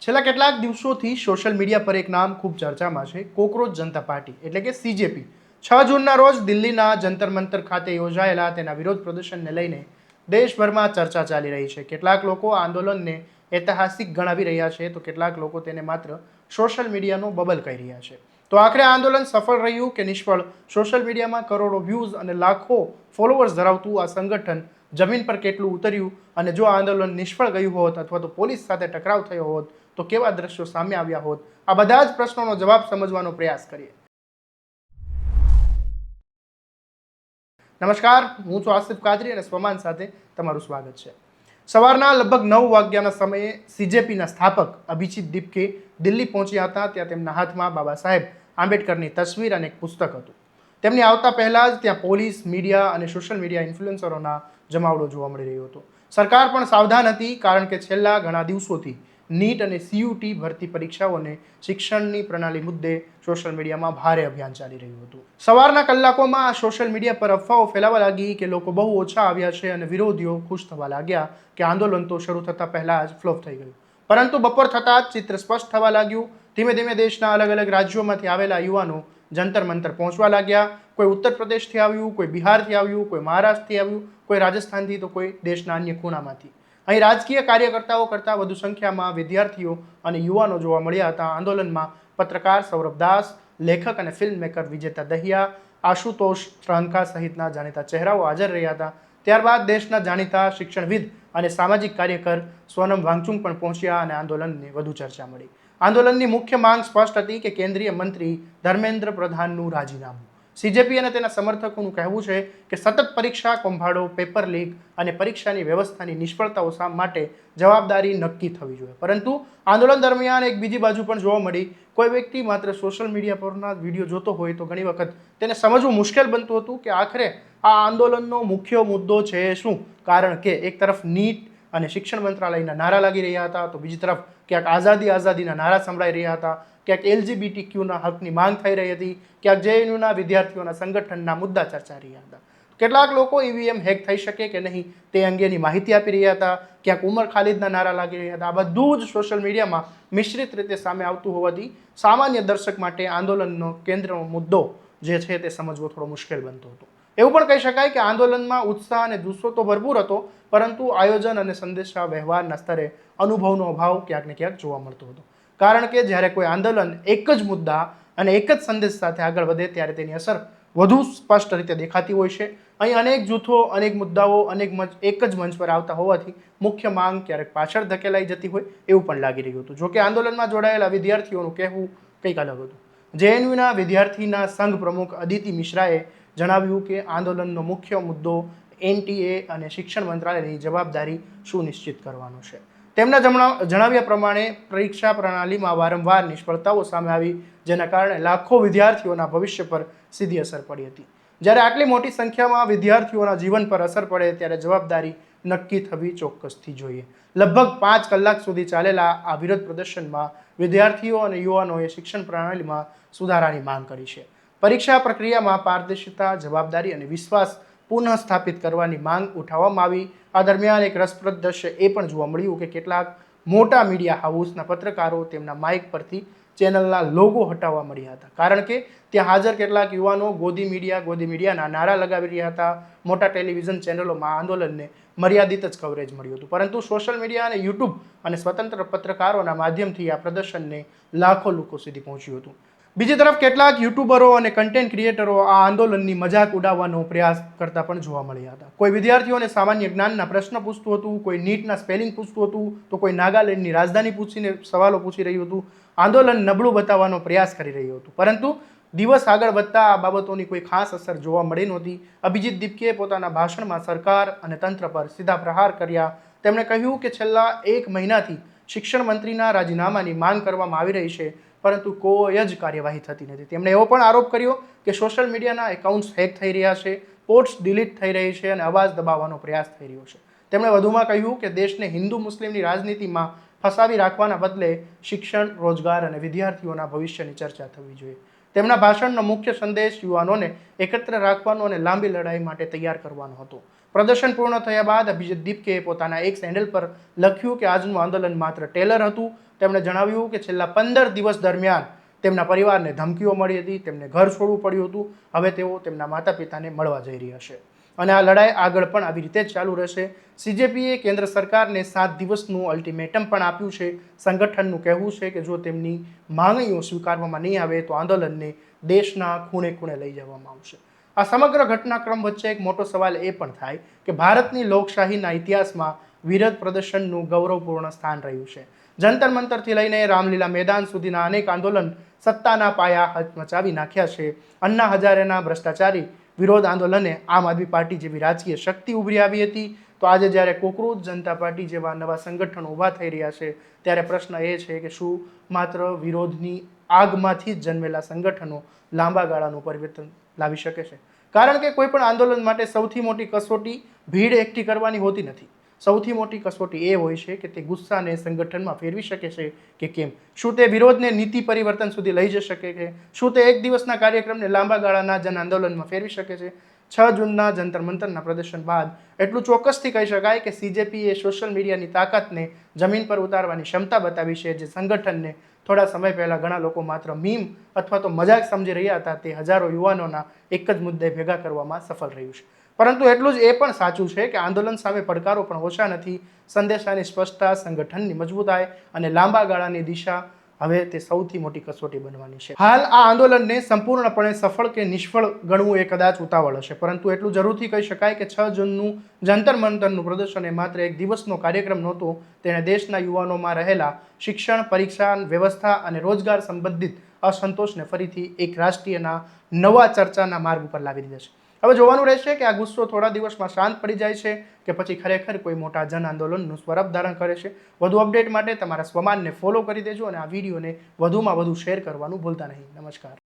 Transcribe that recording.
છેલ્લા કેટલાક દિવસોથી સોશિયલ મીડિયા પર એક નામ ખૂબ ચર્ચામાં છે, કોકરોચ જનતા પાર્ટી એટલે કે સીજેપી. 6 જૂનના રોજ દિલ્હીના જંતર મંતર ખાતે યોજાયેલા તેના વિરોધ પ્રદર્શનને લઈને દેશભરમાં ચર્ચા ચાલી રહી છે. કેટલાક લોકો આ આંદોલનને ઐતિહાસિક ગણાવી રહ્યા છે, તો કેટલાક લોકો તેને માત્ર સોશિયલ મીડિયાનો બબલ કહી રહ્યા છે. તો આખરે આ આંદોલન સફળ રહ્યું કે નિષ્ફળ? સોશિયલ મીડિયામાં કરોડો વ્યૂઝ અને લાખો ફોલોઅર્સ ધરાવતું આ સંગઠન જમીન પર કેટલું ઉતર્યું, અને જો આ આંદોલન નિષ્ફળ ગયું હોત અથવા તો પોલીસ સાથે ટકરાવ થયો હોત તો કેવા દ્રશ્યો સામે આવ્યા હોત? આ બધા જ પ્રશ્નોનો જવાબ સમજવાનો પ્રયાસ કરીએ. નમસ્કાર, હું છું આસિફ કાદરી અને સ્વમાન સાથે તમારું સ્વાગત છે. સવારના લગભગ 9 વાગ્યાના સમયે સીજેપીના સ્થાપક અભિજીત દીપકે દિલ્હી પહોંચ્યા હતા. ત્યાં તેમના હાથમાં બાબા સાહેબ આંબેડકરની તસવીર અને એક પુસ્તક હતું. તેમની આવતા પહેલા જ ત્યાં પોલીસ, મીડિયા અને સોશિયલ મીડિયા ઇન્ફ્લુએન્સરોના જમાવડો જોવા મળી રહ્યો હતો. સરકાર પણ સાવધાન હતી, કારણ કે છેલ્લા ઘણા દિવસોથી નીટ અને સીયુટી ભરતી પરીક્ષાઓને શિક્ષણની પ્રણાલી મુદ્દે સોશિયલ મીડિયામાં ભારે અભિયાન ચાલી રહ્યું હતું. સવારના કલાકોમાં આ સોશિયલ મીડિયા પર અફવાઓ ફેલાવા લાગી કે લોકો બહુ ઓછા આવ્યા છે અને વિરોધીઓ ખુશ થવા લાગ્યા કે આંદોલન તો શરૂ થતા પહેલા જ ફ્લોપ થઈ ગયું. પરંતુ બપોર થતાં જ ચિત્ર સ્પષ્ટ થવા લાગ્યું. ધીમે ધીમે દેશના અલગ અલગ રાજ્યોમાંથી આવેલા યુવાનો જંતર મંતર પહોંચવા લાગ્યા. કોઈ ઉત્તર પ્રદેશથી આવ્યું, કોઈ બિહારથી આવ્યું, કોઈ મહારાષ્ટ્રથી આવ્યું, કોઈ રાજસ્થાનથી, તો કોઈ દેશના અન્ય ખૂણામાંથી. અહીં રાજકીય કાર્યકર્તાઓ કરતાં વધુ સંખ્યામાં વિદ્યાર્થીઓ અને યુવાનો જોવા મળ્યા હતા. આંદોલનમાં પત્રકાર સૌરભ દાસ, લેખક અને ફિલ્મ મેકર વિજેતા દહિયા, આશુતોષ રંકા સહિતના જાણીતા ચહેરાઓ હાજર રહ્યા હતા. ત્યારબાદ દેશના જાણીતા શિક્ષણવિદ અને સામાજિક કાર્યકર સોનમ વાંગચુક પણ પહોંચ્યા અને આંદોલનને વધુ ચર્ચા મળી. આંદોલનની મુખ્ય માંગ સ્પષ્ટ હતી કે કેન્દ્રીય મંત્રી ધર્મેન્દ્ર પ્રધાનનું રાજીનામું. સીજેપી અને તેના સમર્થકોનું કહેવું છે કે સતત પરીક્ષા કૌભાંડો, પેપર લીક અને પરીક્ષાની વ્યવસ્થાની નિષ્ફળતાઓ માટે જવાબદારી નક્કી થવી જોઈએ. પરંતુ આંદોલન દરમિયાન એક બીજી બાજુ પણ જોવા મળી. કોઈ વ્યક્તિ માત્ર સોશિયલ મીડિયા પરના વિડીયો જોતો હોય તો ઘણી વખત તેને સમજવું મુશ્કેલ બનતું હતું કે આખરે આ આંદોલનનો મુખ્ય મુદ્દો છે શું. કારણ કે એક તરફ નીટ અને શિક્ષણ મંત્રાલયના નારા લાગી રહ્યા હતા, તો બીજી તરફ ક્યાંક આઝાદીના નારા સંભળાઈ રહ્યા હતા, ક્યાંક LGBTQના હકની માંગ થઈ રહી હતી, ક્યાંક JNUના વિદ્યાર્થીઓના સંગઠનના મુદ્દા ચર્ચાઈ રહ્યા હતા. કેટલાક લોકો EVM હેક થઈ શકે કે નહીં તે અંગેની માહિતી આપી રહ્યા હતા, ક્યાંક ઉમર ખાલિદના નારા લાગી રહ્યા હતા. આ બધું જ સોશિયલ મીડિયામાં મિશ્રિત રીતે સામે આવતું હોવાથી સામાન્ય દર્શક માટે આંદોલનનો કેન્દ્રનો મુદ્દો જે છે તે સમજવો થોડો મુશ્કેલ બનતો હતો. એવું પણ કહી શકાય કે આંદોલનમાં ઉત્સાહ અને જુસ્સો તો ભરપૂર હતો, પરંતુ આયોજન અને સંદેશા વ્યવહારના સ્તરે અનુભવનો અભાવ ક્યાંક ને ક્યાંક જોવા મળતો હતો. કારણ કે જ્યારે કોઈ આંદોલન એક જ મુદ્દા અને એક જ સંદેશ સાથે આગળ વધે ત્યારે તેની અસર વધુ સ્પષ્ટ રીતે દેખાતી હોય છે. અહીં અનેક જૂથો, અનેક મુદ્દાઓ, એક જ મંચ પર આવતા હોવાથી મુખ્ય માંગ ક્યારેક પાછળ ધકેલાઈ જતી હોય એવું પણ લાગી રહ્યું હતું. જોકે આંદોલનમાં જોડાયેલા વિદ્યાર્થીઓનું કહેવું કંઈક અલગ હતું. JNUના વિદ્યાર્થીના સંઘ પ્રમુખ અદિતિ મિશ્રાએ જણાવ્યું કે આંદોલનનો મુખ્ય મુદ્દો NTA અને શિક્ષણ મંત્રાલયની જવાબદારી સુનિશ્ચિત કરવાનો છે. તેમના જણાવ્યા પ્રમાણે પરીક્ષા પ્રણાલીમાં વારંવાર નિષ્ફળતાઓ સામે આવી, જેના કારણે લાખો વિદ્યાર્થીઓના ભવિષ્ય પર સીધી અસર પડી હતી. જ્યારે આટલી મોટી સંખ્યામાં વિદ્યાર્થીઓના જીવન પર અસર પડે ત્યારે જવાબદારી નક્કી થવી ચોક્કસથી જોઈએ. લગભગ 5 કલાક સુધી ચાલેલા આ વિરોધ પ્રદર્શનમાં વિદ્યાર્થીઓ અને યુવાનોએ શિક્ષણ પ્રણાલીમાં સુધારાની માંગ કરી છે. પરીક્ષા પ્રક્રિયામાં પારદર્શિતા, જવાબદારી અને વિશ્વાસ પુનઃ સ્થાપિત કરવાની માંગ ઉઠાવવામાં આવી. આ દરમિયાન એક રસપ્રદ દ્રશ્ય એ પણ જોવા મળ્યું કે કેટલાક મોટા મીડિયા હાઉસના પત્રકારો તેમના માઇક પરથી ચેનલના લોગો હટાવવા મળ્યા હતા, કારણ કે ત્યાં હાજર કેટલાક યુવાનો ગોદી મીડિયાના નારા લગાવી રહ્યા હતા. મોટા ટેલિવિઝન ચેનલોમાં આંદોલનને મર્યાદિત જ કવરેજ મળ્યું હતું, પરંતુ સોશિયલ મીડિયા અને યુટ્યુબ અને સ્વતંત્ર પત્રકારોના માધ્યમથી આ પ્રદર્શનને લાખો લોકો સુધી પહોંચ્યું હતું. બીજી તરફ કેટલાક યુટ્યુબરો અને કન્ટેન્ટ ક્રિએટરો આ આંદોલનની મજાક ઉડાવવાનો પ્રયાસ કરતા પણ જોવા મળ્યા હતા. કોઈ વિદ્યાર્થીઓને સામાન્ય જ્ઞાનના પ્રશ્ન પૂછતું હતું, કોઈ નીટના સ્પેલિંગ પૂછતું હતું, તો કોઈ નાગાલેન્ડની રાજધાની પૂછીને સવાલો પૂછી રહ્યું હતું. આંદોલન નબળું બતાવવાનો પ્રયાસ કરી રહ્યું હતું, પરંતુ દિવસ આગળ વધતા આ બાબતોની કોઈ ખાસ અસર જોવા મળી નહોતી. અભિજીત દીપકે પોતાના ભાષણમાં સરકાર અને તંત્ર પર સીધા પ્રહાર કર્યા. તેમણે કહ્યું કે છેલ્લા 1 મહિનાથી શિક્ષણ મંત્રીના રાજીનામાની માંગ કરવામાં આવી રહી છે, પરંતુ કોઈ જ કાર્યવાહી થતી નથી. તેમણે એવો પણ આરોપ કર્યો કે સોશિયલ મીડિયાના એકાઉન્ટ્સ હેક થઈ રહ્યા છે, પોસ્ટ ડિલીટ થઈ રહી છે અને અવાજ દબાવવાનો પ્રયાસ થઈ રહ્યો છે. તેમણે વધુમાં કહ્યું કે દેશને હિન્દુ મુસ્લિમની રાજનીતિમાં ફસાવી રાખવાના બદલે શિક્ષણ, રોજગાર અને વિદ્યાર્થીઓના ભવિષ્યની ચર્ચા થવી જોઈએ. તેમના ભાષણનો મુખ્ય સંદેશ યુવાનોને એકત્ર રાખવાનો અને લાંબી લડાઈ માટે તૈયાર કરવાનો હતો. પ્રદર્શન પૂર્ણ થયા બાદ અભિજીત દીપકે પોતાના એક હેન્ડલ પર લખ્યું કે આજનું આંદોલન માત્ર ટેલર હતું, તેમણે જણાવ્યું કે છેલ્લા 15 દિવસ દરમિયાન તેમના પરિવારને ધમકીઓ મળી હતી, તેમને ઘર છોડવું પડ્યું હતું. હવે તેઓ તેમના માતા પિતાને મળવા જઈ રહ્યા છે અને આ લડાઈ આગળ પણ આવી રીતે જ ચાલુ રહેશે. સીજેપીએ કેન્દ્ર સરકારને 7 દિવસનું અલ્ટિમેટમ પણ આપ્યું છે. સંગઠનનું કહેવું છે કે જો તેમની માંગણીઓ સ્વીકારવામાં નહીં આવે તો આંદોલનને દેશના ખૂણે ખૂણે લઈ જવામાં આવશે. આ સમગ્ર ઘટનાક્રમ વચ્ચે એક મોટો સવાલ એ પણ થાય કે ભારતની લોકશાહીના ઇતિહાસમાં વિરોધ પ્રદર્શનનું ગૌરવપૂર્ણ સ્થાન રહ્યું છે. જંતર મંતરથી લઈને રામલીલા મેદાન સુધીના અનેક આંદોલન સત્તાના પાયા હચમચાવી નાખ્યા છે. અન્ના હજારેના ભ્રષ્ટાચારી વિરોધ આંદોલને આમ આદમી પાર્ટી જેવી રાજકીય શક્તિ ઉભરી આવી હતી. તો આજે જ્યારે કોકરોચ જનતા પાર્ટી જેવા નવા સંગઠનો ઊભા થઈ રહ્યા છે ત્યારે પ્રશ્ન એ છે કે શું માત્ર વિરોધની આગમાંથી જ જન્મેલા સંગઠનો લાંબા ગાળાનું પરિવર્તન લાવી શકે છે? કારણ કે કોઈ પણ આંદોલન માટે સૌથી મોટી કસોટી ભીડ એકઠી કરવાની હોતી નથી. સૌથી મોટી કસોટી એ હોય છે કે તે ગુસ્સાને સંગઠનમાં ફેરવી શકે છે કે કેમ. શું તે વિરોધને નીતિ પરિવર્તન સુધી લઈ જઈ શકે છે? શું તે એક દિવસના કાર્યક્રમને લાંબા ગાળાના જન આંદોલનમાં ફેરવી શકે છે? 6 જૂનના જંતર મંતરના પ્રદર્શન બાદ એટલું ચોક્કસથી કહી શકાય કે સીજેપીએ સોશિયલ મીડિયાની તાકાતને જમીન પર ઉતારવાની ક્ષમતા બતાવી છે. જે સંગઠનને થોડા સમય પહેલા ઘણા લોકો માત્ર મીમ અથવા તો મજાક સમજી રહ્યા હતા, તે હજારો યુવાનોના એક જ મુદ્દે ભેગા કરવામાં સફળ રહ્યું છે. પરંતુ એટલું જ એ પણ સાચું છે કે આંદોલન સામે પડકારો પણ ઓછા નથી. સંદેશાની સ્પષ્ટતા, સંગઠનની મજબૂતાઈ અને લાંબા ગાળાની દિશા હવે તે સૌથી મોટી કસોટી બનવાની છે. હાલ આ આંદોલનને સંપૂર્ણપણે સફળ કે નિષ્ફળ ગણવું એ કદાચ ઉતાવળ હશે, પરંતુ એટલું જરૂરથી કહી શકાય કે 6 જૂનનું જંતર મંતરનું પ્રદર્શન એ માત્ર એક દિવસનો કાર્યક્રમ નહોતો. તેણે દેશના યુવાનોમાં રહેલા શિક્ષણ, પરીક્ષા વ્યવસ્થા અને રોજગાર સંબંધિત અસંતોષને ફરીથી એક રાષ્ટ્રીયના નવા ચર્ચાના માર્ગ ઉપર લાવી દીધા છે. હવે જોવાનું રહેશે કે આ ગુસ્સો થોડા દિવસમાં શાંત પડી જાય છે કે પછી ખરેખર કોઈ મોટા જન આંદોલનનું સ્વરૂપ ધારણ કરે છે. વધુ અપડેટ માટે તમારા સ્વમાનને ફોલો કરી દેજો અને આ વિડીયોને વધુમાં વધુ શેર કરવાનું ભૂલતા નહીં. નમસ્કાર.